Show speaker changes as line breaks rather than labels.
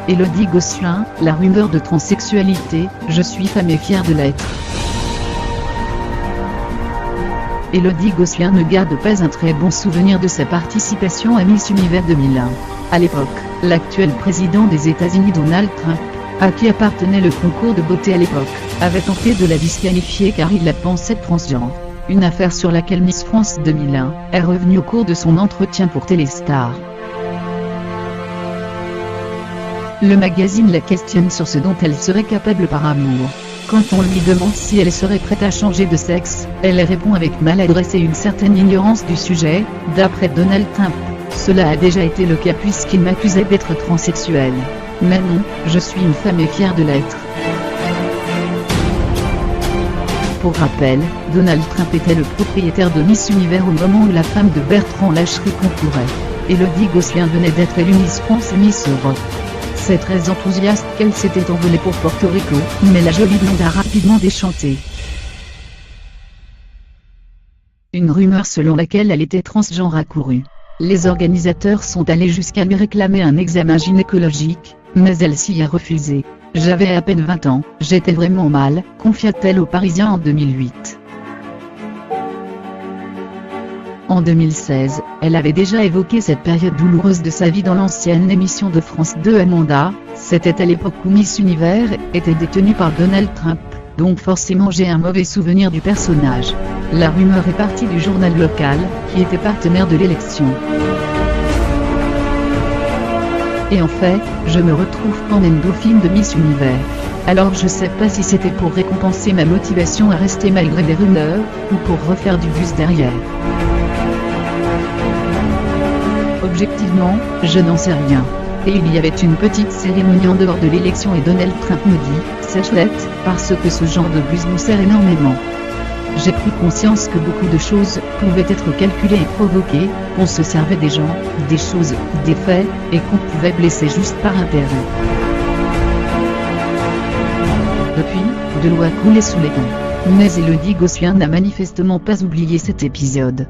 Élodie Gossuin, la rumeur de transsexualité, je suis femme et fière de l'être. Élodie Gossuin ne garde pas un très bon souvenir de sa participation à Miss Univers 2001. À l'époque, l'actuel président des États-Unis Donald Trump, à qui appartenait le concours de beauté à l'époque, avait tenté de la disqualifier car il la pensait transgenre. Une affaire sur laquelle Miss France 2001 est revenue au cours de son entretien pour Téléstar. Le magazine la questionne sur ce dont elle serait capable par amour. Quand on lui demande si elle serait prête à changer de sexe, elle répond avec maladresse et une certaine ignorance du sujet. D'après Donald Trump, cela a déjà été le cas puisqu'il m'accusait d'être transsexuelle. Mais non, je suis une femme et fière de l'être. Pour rappel, Donald Trump était le propriétaire de Miss Univers au moment où la femme de Bertrand Lachery concourait. Élodie Gossuin venait d'être élue Miss France et Miss Europe. C'est très enthousiaste qu'elle s'était envolée pour Porto Rico, mais la jolie blonde a rapidement déchanté. Une rumeur selon laquelle elle était transgenre a couru. Les organisateurs sont allés jusqu'à lui réclamer un examen gynécologique, mais elle s'y a refusé. J'avais à peine 20 ans, j'étais vraiment mal, confia-t-elle aux Parisiens en 2008. En 2016, elle avait déjà évoqué cette période douloureuse de sa vie dans l'ancienne émission de France 2 Amanda. C'était à l'époque où Miss Univers était détenue par Donald Trump, donc forcément j'ai un mauvais souvenir du personnage. La rumeur est partie du journal local, qui était partenaire de l'élection. Et en fait, je me retrouve quand même dauphine de Miss Univers. Alors je sais pas si c'était pour récompenser ma motivation à rester malgré les rumeurs, ou pour refaire du buzz derrière. Objectivement, je n'en sais rien. Et il y avait une petite cérémonie en dehors de l'élection et Donald Trump me dit, c'est chouette, parce que ce genre de buzz nous sert énormément. J'ai pris conscience que beaucoup de choses pouvaient être calculées et provoquées, qu'on se servait des gens, des choses, des faits, et qu'on pouvait blesser juste par intérêt. Depuis, de l'eau a coulé sous les ponts. Mais Élodie Gossuin n'a manifestement pas oublié cet épisode.